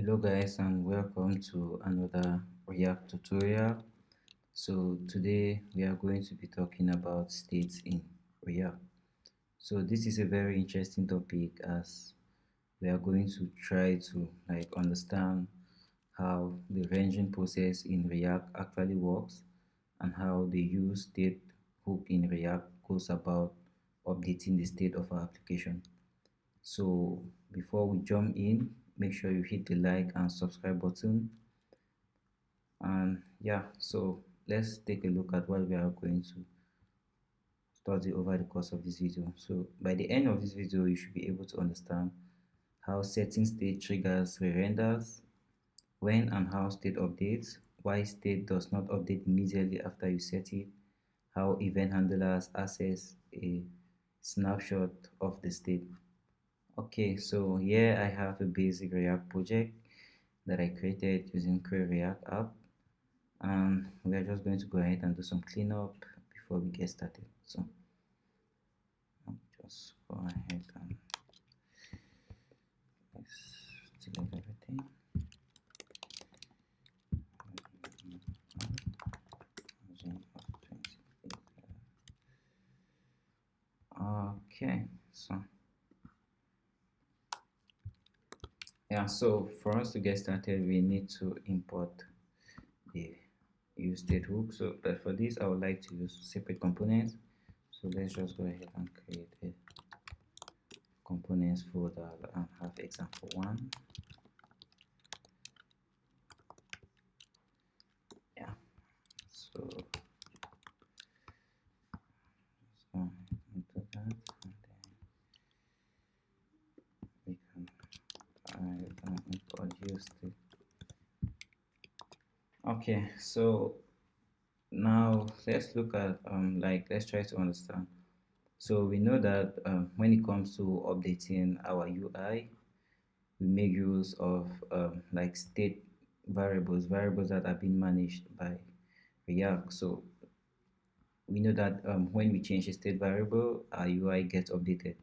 Hello guys and welcome to another React tutorial. So today we are going to be talking about states in React. So this is a very interesting topic as we are going to try to understand how the ranging process in React actually works and how the use state hook in React goes about updating the state of our application. So before we jump in, make sure you hit the like and subscribe button. And yeah, so let's take a look at what we are going to study over the course of this video. So by the end of this video, you should be able to understand how setting state triggers re-renders, when and how state updates, why state does not update immediately after you set it, how event handlers access a snapshot of the state. Okay, so here I have a basic React project that I created using Create React app, and we are just going to go ahead and do some cleanup before we get started. So I'll just go ahead and let's select everything. Okay, so yeah, so for us to get started, we need to import the use state hook. So, but for this, I would like to use separate components. So let's just go ahead and create a components folder and have example one. Yeah, so let's go ahead and do that, and then we can import use state. Okay, so now let's look at let's try to understand. So we know that when it comes to updating our UI, we make use of state variables that are being managed by React. So we know that when we change a state variable, our UI gets updated.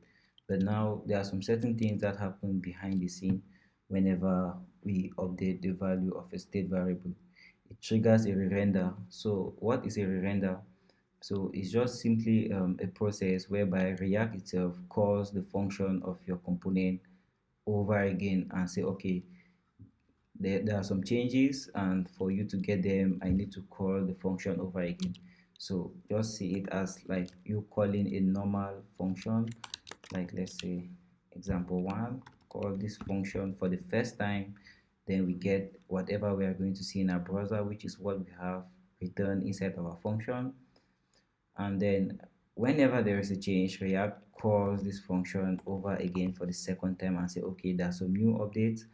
But now there are some certain things that happen behind the scene whenever we update the value of a state variable. It triggers a re-render. So what is a re-render? So it's just simply a process whereby React itself calls the function of your component over again and say, okay, there are some changes, and for you to get them, I need to call the function over again. So just see it as like you calling a normal function, like let's say example one, call this function for the first time, then we get whatever we are going to see in our browser, which is what we have returned inside our function. And then whenever there is a change, React calls this function over again for the second time and say, okay, there's some new updates,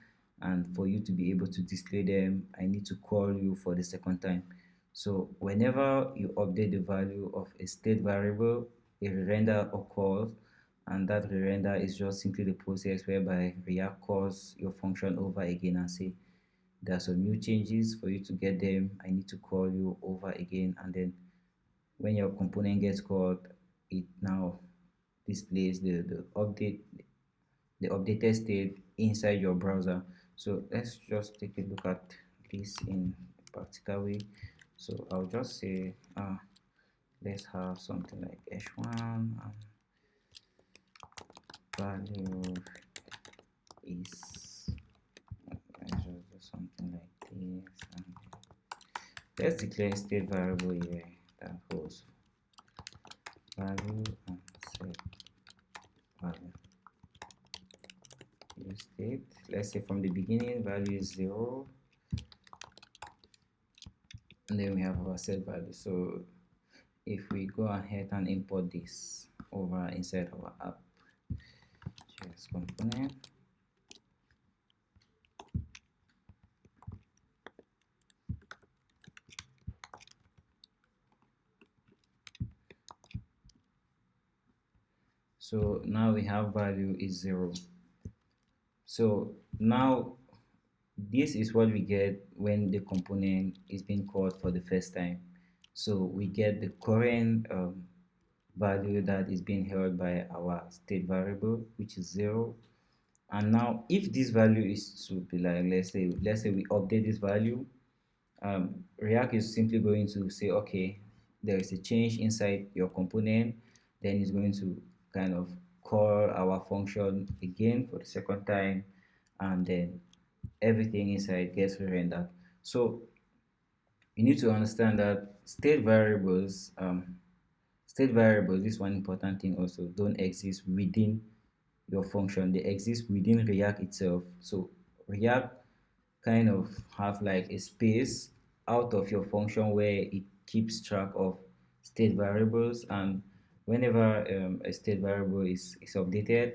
and for you to be able to display them, I need to call you for the second time. So whenever you update the value of a state variable, a render occurs, and that render is just simply the process whereby React calls your function over again and say, there are some new changes, for you to get them, I need to call you over again. And then when your component gets called, it now displays the updated state inside your browser. So let's just take a look at this in a practical way. So I'll just say let's have something like h1 and value is, let's just do something like this, and let's declare a state variable here that holds value and set value. Use state, let's say from the beginning value is 0, and then we have our set value. So if we go ahead and import this over inside our app JS component, so now we have value is 0. So now this is what we get when the component is being called for the first time. So we get the current value that is being held by our state variable, which is 0, And now if this value is to be like, let's say we update this value, React is simply going to say, okay, there is a change inside your component. Then it's going to kind of call our function again for the second time, and then everything inside gets rendered. So you need to understand that state variables, this one important thing also, don't exist within your function. They exist within React itself. So React kind of have like a space out of your function where it keeps track of state variables, and whenever a state variable is updated,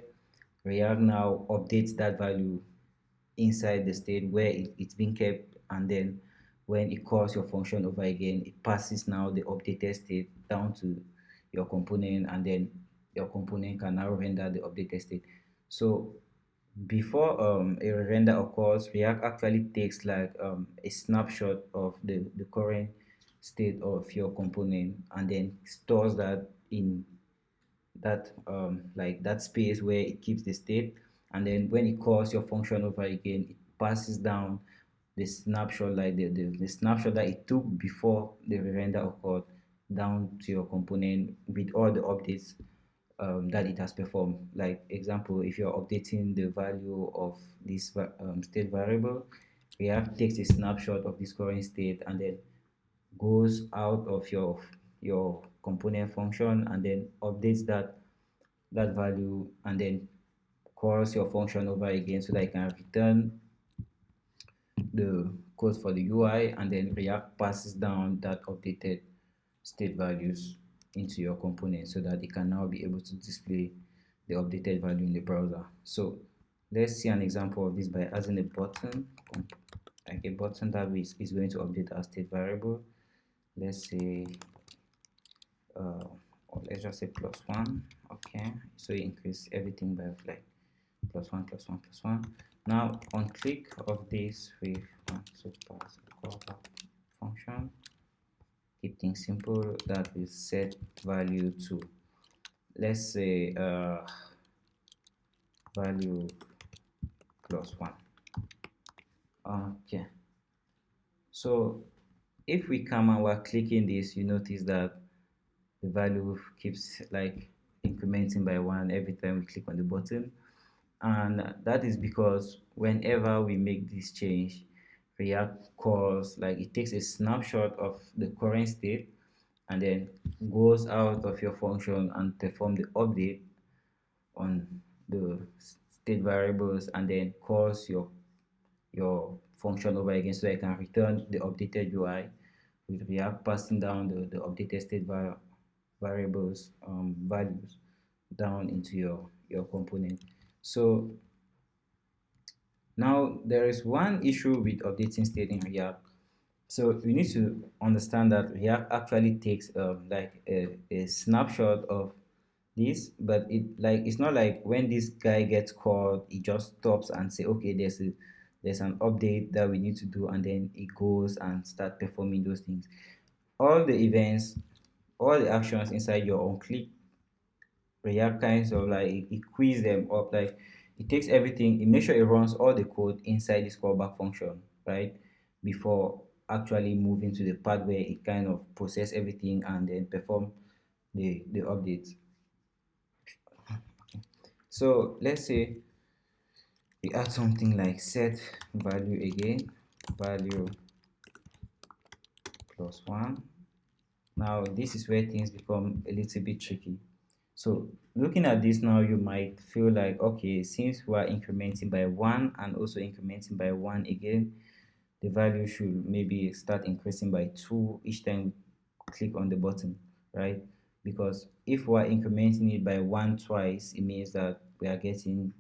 React now updates that value inside the state where it's being kept, and then when it calls your function over again, it passes now the updated state down to your component, and then your component can now render the updated state. So before a render occurs, React actually takes like a snapshot of the current state of your component, and then stores that in that like that space where it keeps the state, and then when it calls your function over again, it passes down the snapshot, like the snapshot that it took before the render occurred, down to your component with all the updates that it has performed. Like example, if you're updating the value of this state variable, React takes a snapshot of this current state and then goes out of your component function, and then updates that value, and then calls your function over again so that it can return the code for the UI, and then React passes down that updated state values into your component so that it can now be able to display the updated value in the browser. So let's see an example of this by adding a button, like a button that is going to update our state variable. Let's say or let's just say +1. Okay, so you increase everything by like +1 +1 +1. Now on click of this, we want to pass a callback function. Keep things simple. That will set value to, let's say value +1. Okay, so if we come and we're clicking this, you notice that the value keeps like incrementing by 1 every time we click on the button, and that is because whenever we make this change, React calls, like it takes a snapshot of the current state and then goes out of your function and perform the update on the state variables, and then calls your function over again so that it can return the updated UI, with React passing down the updated state variables values down into your component. So now there is one issue with updating state in React. So you need to understand that React actually takes like a snapshot of this, but it's not like when this guy gets called, it just stops and say, okay, there's an update that we need to do, and then it goes and start performing those things. All the events, all the actions inside your on click React kinds of like it quiz them up, like it takes everything, it makes sure it runs all the code inside this callback function, right? Before actually moving to the part where it kind of process everything and then perform the updates. So let's say we add something like set value again, value +1. Now this is where things become a little bit tricky. So looking at this now, you might feel like, okay, since we're incrementing by 1 and also incrementing by 1 again, the value should maybe start increasing by 2 each time we click on the button, right? Because if we're incrementing it by 1 twice, it means that we are getting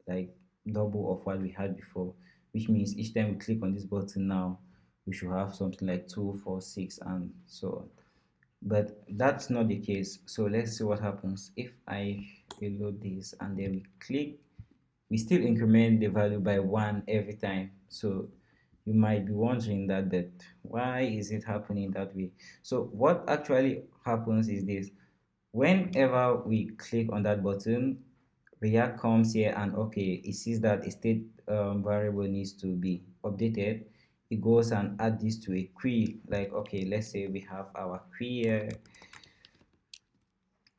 like double of what we had before, which means each time we click on this button now, we should have something like 2, 4, 6, and so on. But that's not the case. So let's see what happens if I reload this and then we click. We still increment the value by 1 every time. So you might be wondering that, but why is it happening that way? So what actually happens is this: whenever we click on that button, React comes here and okay, it sees that a state variable needs to be updated. It goes and add this to a query. Like okay, let's say we have our query here,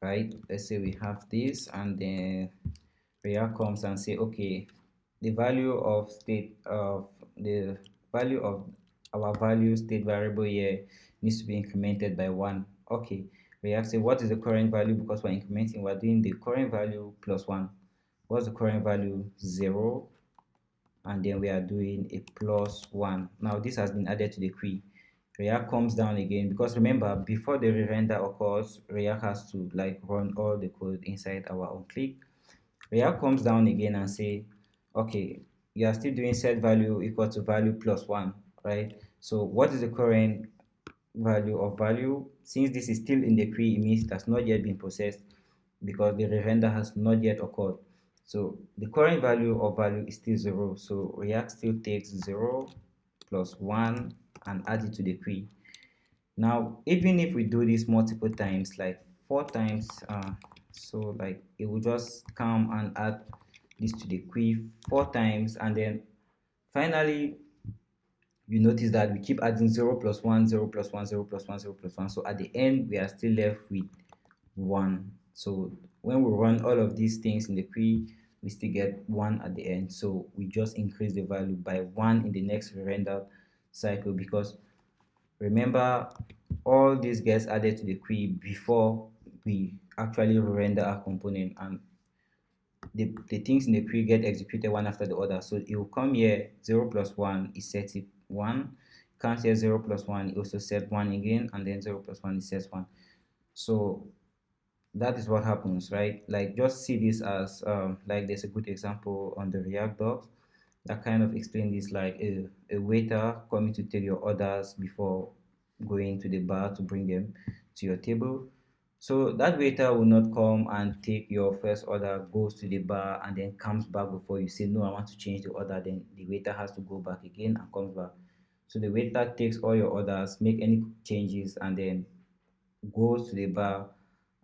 right? Let's say we have this, and then React comes and say okay, the value of state of the value of our value state variable here needs to be incremented by 1. Okay, React say what is the current value, because we're incrementing, we're doing the current value plus 1. What's the current value? 0. And then we are doing a plus 1. Now this has been added to the query. React comes down again, because remember, before the re-render occurs, React has to like run all the code inside our own click. React comes down again and say okay, you are still doing set value equal to value plus 1, right? So what is the current value of value? Since this is still in the query, it means it has not yet been processed, because the re-render has not yet occurred. So the current value of value is still 0. So React still takes 0 plus 1 and adds it to the query. Now, even if we do this multiple times, like 4 times, so like it will just come and add this to the query 4 times, and then finally you notice that we keep adding 0 plus 1, 0 plus 1, 0 plus 1, 0 plus 1. So at the end, we are still left with 1. So when we run all of these things in the query, we still get 1 at the end. So we just increase the value by 1 in the next render cycle, because remember, all this gets added to the query before we actually render our component, and the things in the query get executed one after the other. So it will come here, 0 plus 1 is set it 1, comes here 0 plus 1, it also set 1 again, and then 0 plus 1 is set 1. So that is what happens, right? Like just see this as like there's a good example on the React docs that kind of explain this, like a waiter coming to take your orders before going to the bar to bring them to your table. So that waiter will not come and take your first order, goes to the bar, and then comes back before you say, no, I want to change the order. Then the waiter has to go back again and comes back. So the waiter takes all your orders, make any changes, and then goes to the bar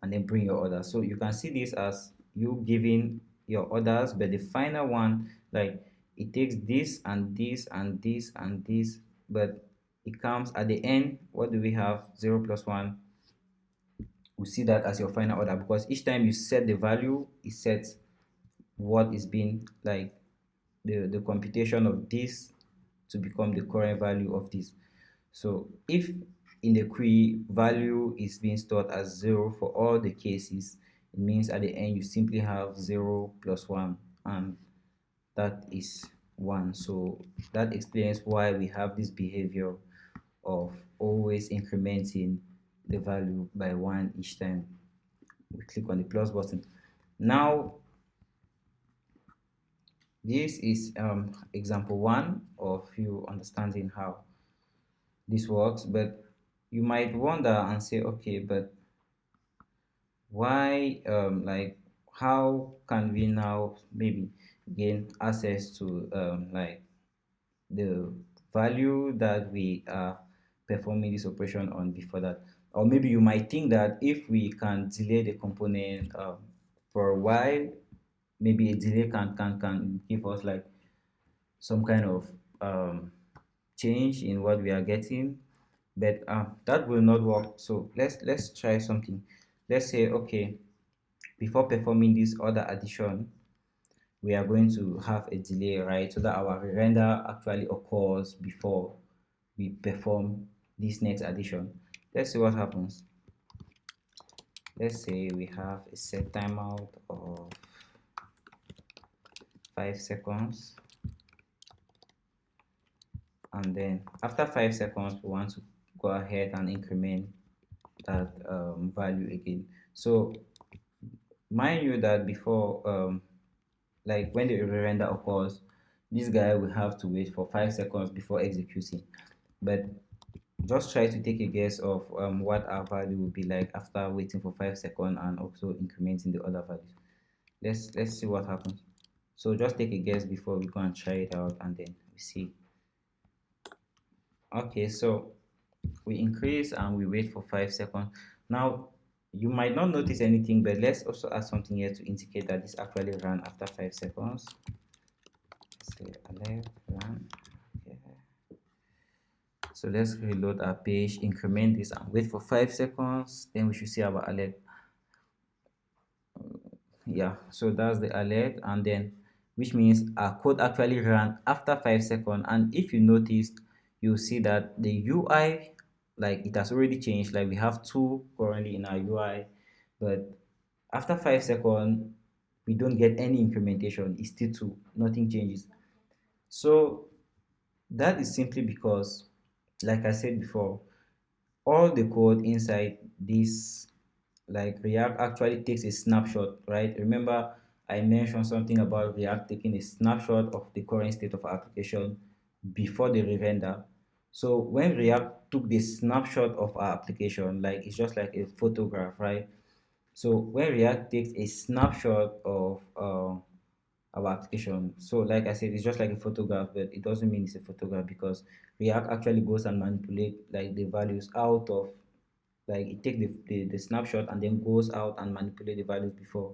and then bring your order. So you can see this as you giving your orders, but the final one, like it takes this and this and this and this, but it comes at the end. What do we have? 0 plus 1. We see that as your final order, because each time you set the value, it sets what is being like the computation of this to become the current value of this. So if in the query value is being stored as 0 for all the cases, it means at the end you simply have 0 plus 1, and that is 1. So that explains why we have this behavior of always incrementing the value by 1 each time we click on the plus button. Now this is example 1 of you understanding how this works, but you might wonder and say, okay, but why like how can we now maybe gain access to like the value that we are performing this operation on before that? Or maybe you might think that if we can delay the component for a while, maybe a delay can give us like some kind of change in what we are getting, but that will not work. So let's try something. Let's say okay, before performing this other addition, we are going to have a delay, right? So that our render actually occurs before we perform this next addition. Let's see what happens. Let's say we have a set timeout of 5 seconds, and then after 5 seconds we want to go ahead and increment that value again. So mind you that before like when the render occurs, this guy will have to wait for 5 seconds before executing. But just try to take a guess of what our value will be like after waiting for 5 seconds and also incrementing the other values. Let's see what happens. So just take a guess before we go and try it out, and then we see. Okay, so we increase and we wait for 5 seconds. Now You might not notice anything, but let's also add something here to indicate that this actually ran after 5 seconds. Let's say alert run. Okay. So let's reload our page, increment this, and wait for 5 seconds. Then we should see our alert. Yeah, so that's the alert, and then which means our code actually ran after 5 seconds. And if you noticed, you'll see that the UI, like it has already changed. Like we have two currently in our UI, but after 5 seconds we don't get any incrementation. It's still two, nothing changes. So that is simply because, like I said before, all the code inside this, like React actually takes a snapshot, right? Remember I mentioned something about React taking a snapshot of the current state of our application before the re-render. So when React took the snapshot of our application, like it's just like a photograph, right? So when React takes a snapshot of our application, so like I said, it's just like a photograph, but it doesn't mean it's a photograph because React actually goes and manipulate like the values out of, like it takes the snapshot and then goes out and manipulate the values before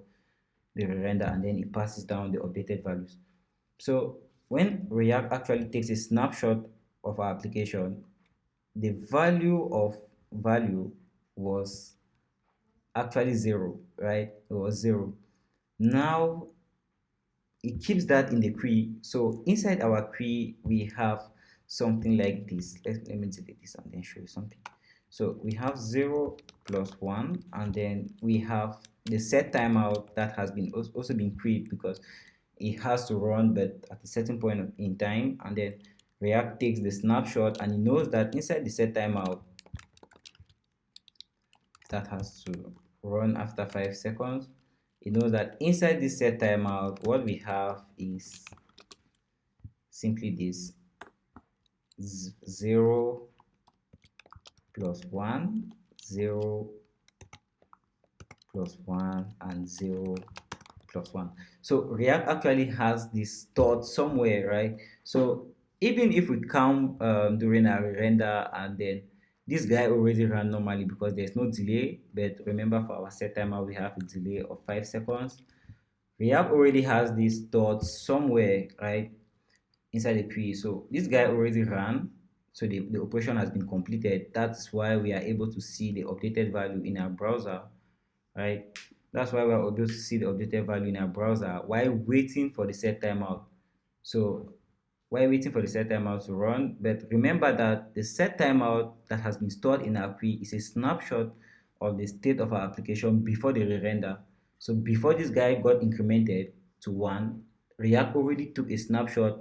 the render, and then it passes down the updated values. So when React actually takes a snapshot of our application, the value of value was actually zero, right? It was zero. Now it keeps that in the query. So inside our query, we have something like this. Let me delete this and then show you something. So we have 0 plus 1, and then we have the set timeout that has been also been queried because it has to run but at a certain point in time, and then React takes the snapshot and it knows that inside the set timeout that has to run after 5 seconds, it knows that inside this set timeout what we have is simply this 0 plus 1, 0 plus 1, and 0 plus 1. So React actually has this stored somewhere, right? So even if we come during our render, and then this guy already ran normally because there's no delay, but remember for our set timer we have a delay of 5 seconds. React already has this stored somewhere, right, inside the queue. So this guy already ran, so the operation has been completed. That's why we are able to see the updated value in our browser, right? That's why we're able to see the updated value in our browser while waiting for the set timeout. So while waiting for the set timeout to run, but remember that the set timeout that has been stored in our queue is a snapshot of the state of our application before the re-render. So before this guy got incremented to 1, React already took a snapshot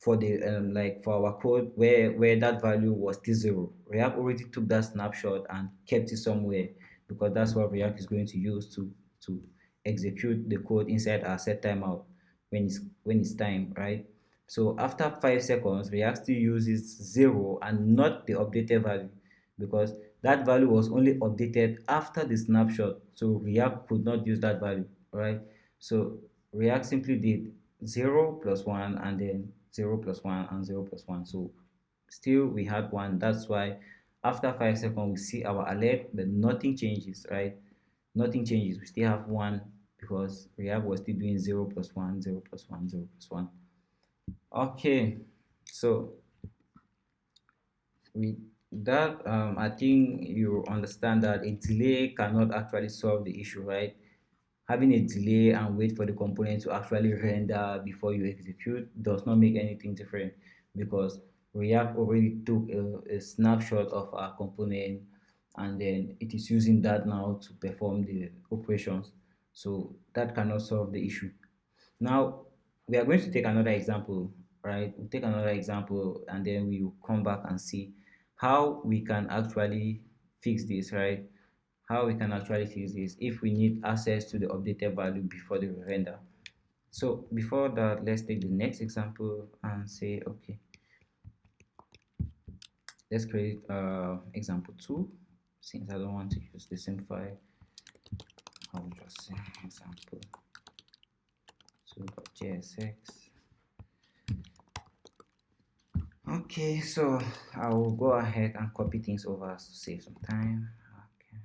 for the like for our code where that value was still 0. React already took that snapshot and kept it somewhere because that's what React is going to use to execute the code inside our set timeout when it's time, right? So after 5 seconds, React still uses 0 and not the updated value because that value was only updated after the snapshot, so React could not use that value, right? So React simply did 0 plus 1 and then 0 plus 1 and 0 plus 1. So still we had 1. That's why after 5 seconds we see our alert, but nothing changes, right? Nothing changes. We still have 1 because React was still doing 0 plus 1, 0 plus 1, 0 plus 1. Okay, so with that, I think you understand that a delay cannot actually solve the issue, right? Having a delay and wait for the component to actually render before you execute does not make anything different because React already took a snapshot of our component, and then it is using that now to perform the operations. So that cannot solve the issue. Now we are going to take another example, right? We'll take another example and then we will come back and see how we can actually fix this, right? How we can actually fix this if we need access to the updated value before the render. So before that, let's take the next example and say, okay, let's create example 2. Since I don't want to use the same file, I'll just say example 2.jsx. Okay, so I will go ahead and copy things over to save some time. Okay.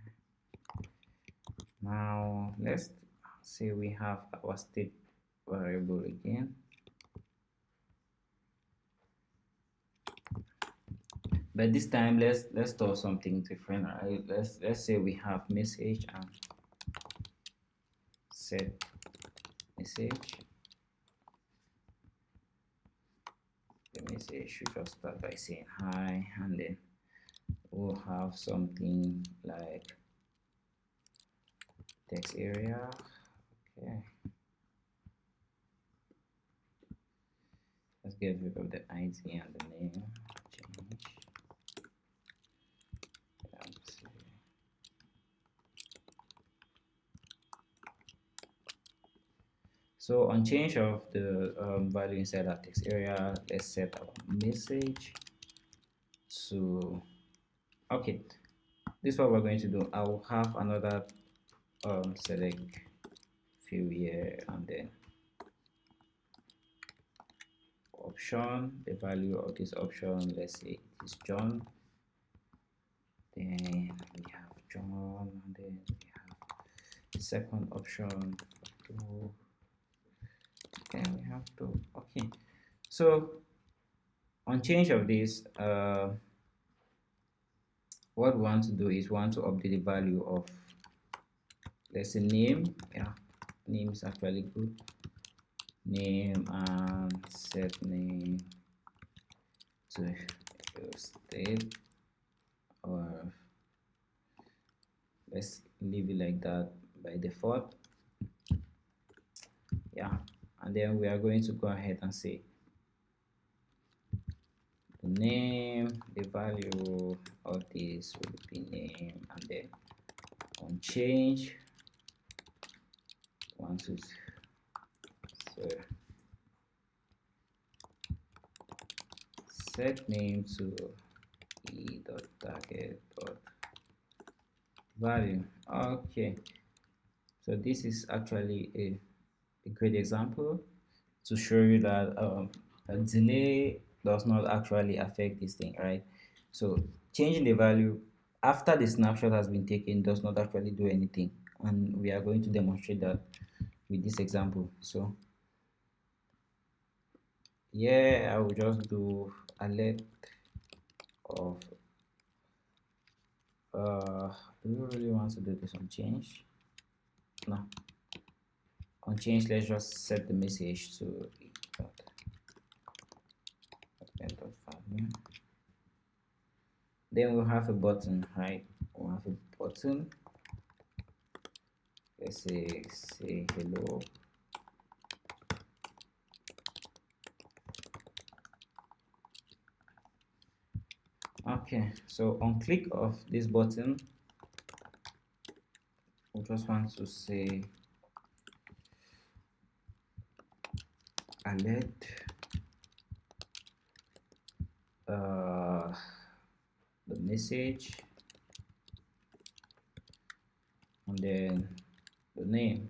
Now let's say we have our state variable again, but this time let's store something different, right? Let's say we have message and set message. The message should just start by saying hi, and then we'll have something like text area. Okay, let's get rid of the ID and the name. Change. So on change of the value inside our text area, let's set our message to, okay, this is what we're going to do. I will have another select field here, and then option, the value of this option, let's say it is John. Then we have John, and then we have the second option, two. Then we have to, okay. So on change of this, what we want to do is we want to update the value of, let's say, name. Yeah, name is actually good. Name, and set name to state, or let's leave it like that by default. Yeah, and then we are going to go ahead and say the name, the value of this will be name, and then on change, want to set name to e.target value. Okay, so this is actually a great example to show you that a delay does not actually affect this thing, right? So changing the value after the snapshot has been taken does not actually do anything, and we are going to demonstrate that with this example. So yeah, I will just do alert of do you really want to do this on change? No, on change let's just set the message to value. Then we'll have a button, right? We'll have a button, let's say hello. Okay, so on click of this button, we just want to say alert the message, and then the name.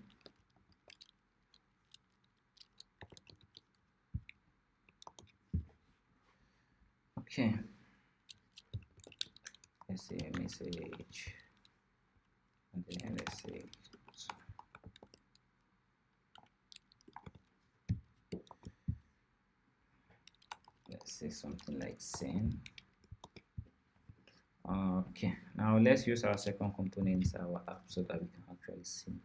Okay, let's say message, and then let's say something like send. Okay, now let's use our second component inside our app so that we can actually see.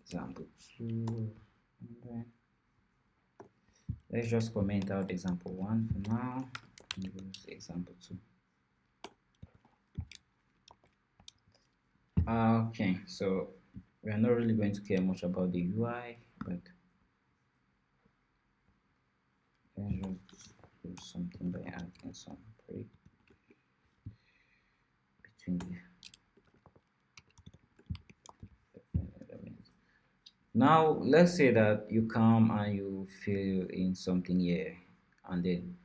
Example 2. Let's just comment out example 1 for now and use example 2. Okay, so we are not really going to care much about the UI, but let's just do something by adding some break between the elements. Now let's say that you come and you fill in something here, and then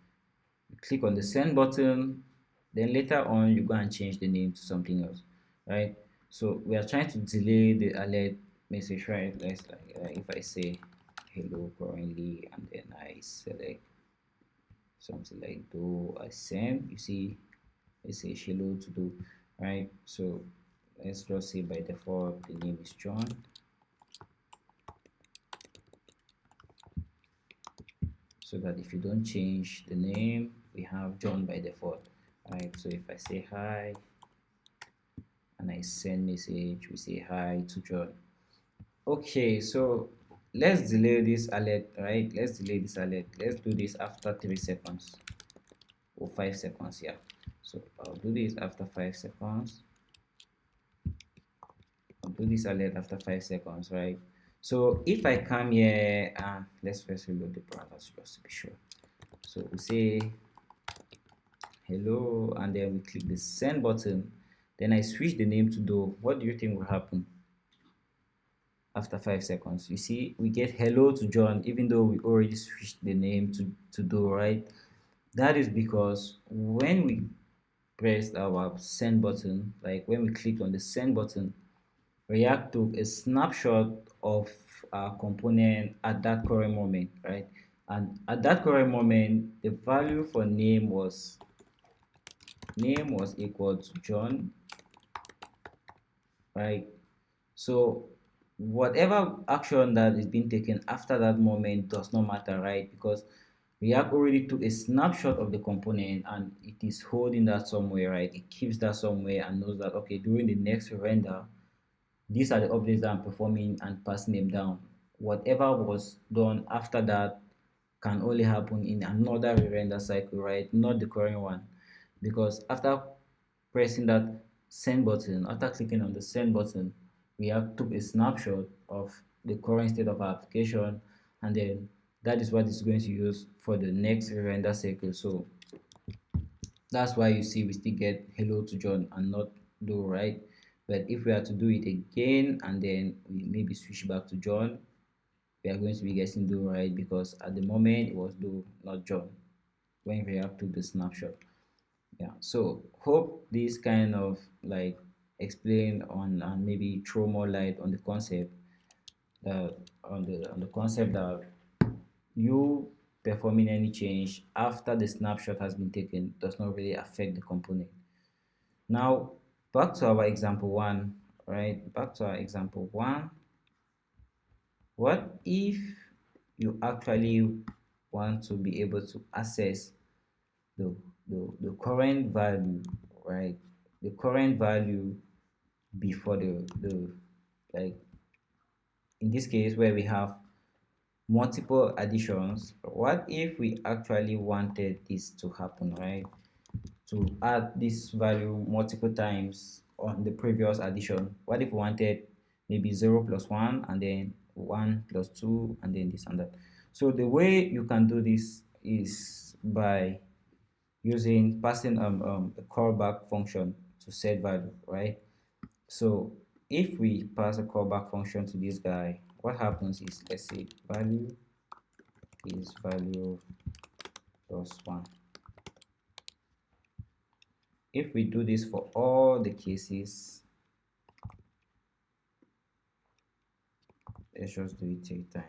you click on the send button, then later on you go and change the name to something else, right? So we are trying to delay the alert message, right? Let's like if I say hello currently, and then I select something like do I send, you see it says hello to do, right? So let's just say by default the name is John. So that if you don't change the name, we have John by default. Right, so if I say hi and I send message, we say hi to John. Okay, so let's delay this alert, right? Let's delay this alert. Let's do this after 3 seconds or 5 seconds. Yeah, so I'll do this after 5 seconds. I'll do this alert after 5 seconds, right? So if I come here, let's first reload the browser just to be sure. So we say hello, and then we click the send button. Then I switch the name to Do. What do you think will happen after 5 seconds? You see, we get hello to John, even though we already switched the name to Do, right? That is because when we pressed our send button, like when we clicked on the send button, React took a snapshot of our component at that current moment, right? And at that current moment, the value for name was equal to John, right? So whatever action that is being taken after that moment does not matter, right? Because React already took a snapshot of the component and it is holding that somewhere, right? It keeps that somewhere and knows that, okay, during the next render, these are the updates that I'm performing and passing them down. Whatever was done after that can only happen in another re-render cycle, right? Not the current one. Because after pressing that send button, after clicking on the send button, we have took a snapshot of the current state of our application, and then that is what it's going to use for the next render cycle. So that's why you see we still get hello to John and not Do, right? But if we are to do it again and then we maybe switch back to John, we are going to be getting Do, right? Because at the moment it was Do, not John, when we have to the snapshot. Yeah, so hope this kind of like explain on and maybe throw more light on the concept that on the concept that you performing any change after the snapshot has been taken does not really affect the component. Now back to our example one, right? Back to our example one. What if you actually want to be able to access the, the current value, right? The current value before the like in this case where we have multiple additions. What if we actually wanted this to happen, right? To add this value multiple times on the previous addition. What if we wanted maybe 0 plus 1 and then 1 plus 2 and then this and that? So the way you can do this is by using passing a callback function to set value, right? So if we pass a callback function to this guy, what happens is, let's say value is value plus 1. If we do this for all the cases, let's just do it 3 times.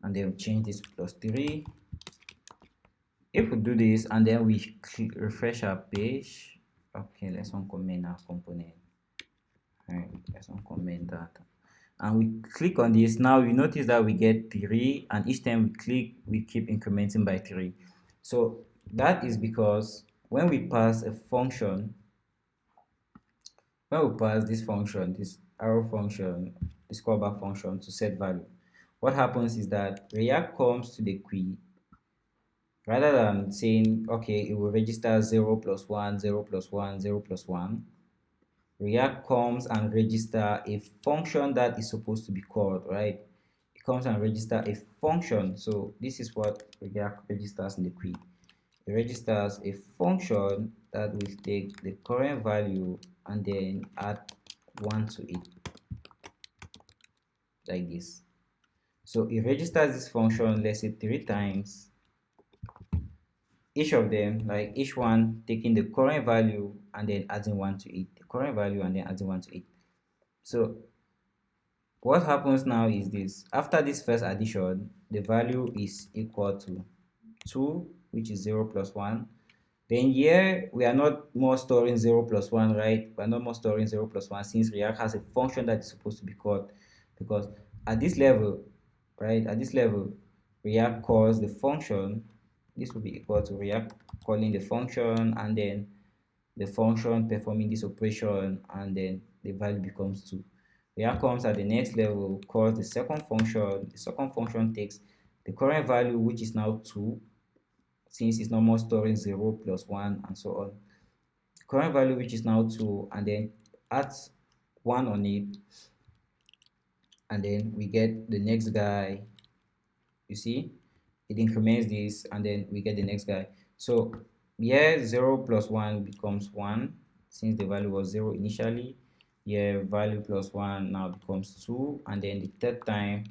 And then we change this plus 3. If we do this and then we refresh our page, okay, let's uncomment our component. All right, let's uncomment that. And we click on this. Now we notice that we get 3, and each time we click, we keep incrementing by 3. So that is because when we pass a function, when we pass this function, this arrow function, this callback function to set value, what happens is that React comes to the queue. Rather than saying, okay, it will register 0 plus 1, 0 plus 1, 0 plus 1, React comes and register a function that is supposed to be called, right? It comes and register a function. So this is what React registers in the queue. It registers a function that will take the current value and then add 1 to it, like this. So it registers this function, let's say 3 times, each of them, like each one taking the current value and then adding 1 to it, the current value and then adding 1 to it. So what happens now is this: after this first addition, the value is equal to 2, which is 0 plus 1. Then here we are not more storing 0 plus 1, right? We are not more storing 0 plus 1 since React has a function that is supposed to be called, because at this level, right, at this level, React calls the function. This will be equal to React calling the function, and then the function performing this operation, and then the value becomes 2. React comes at the next level, calls the second function. The second function takes the current value, which is now 2, since it's no more storing 0 plus 1 and so on. Current value, which is now 2, and then adds 1 on it, and then we get the next guy. You see, it increments this, and then we get the next guy. So here 0 plus 1 becomes 1, since the value was 0 initially. Here value plus 1 now becomes 2, and then the third time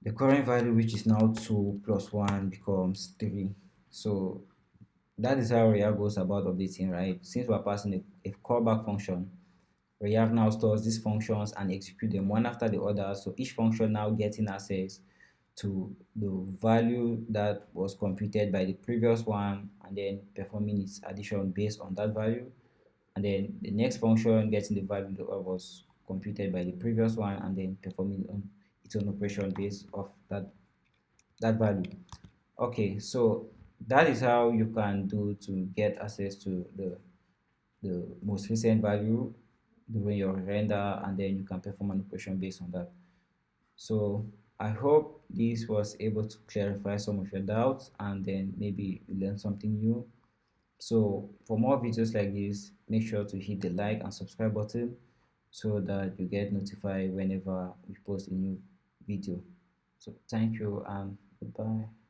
the current value, which is now 2 plus 1, becomes 3. So that is how React goes about updating, right? Since we're passing a callback function, React now stores these functions and execute them one after the other. So each function now getting access to the value that was computed by the previous one, and then performing its addition based on that value. And then the next function getting the value that was computed by the previous one, and then performing its own operation based off that value. Okay, so that is how you can do to get access to the most recent value during your render, and then you can perform an operation based on that. So I hope this was able to clarify some of your doubts, and then maybe you learn something new. So for more videos like this, make sure to hit the like and subscribe button so that you get notified whenever we post a new video. So thank you and goodbye.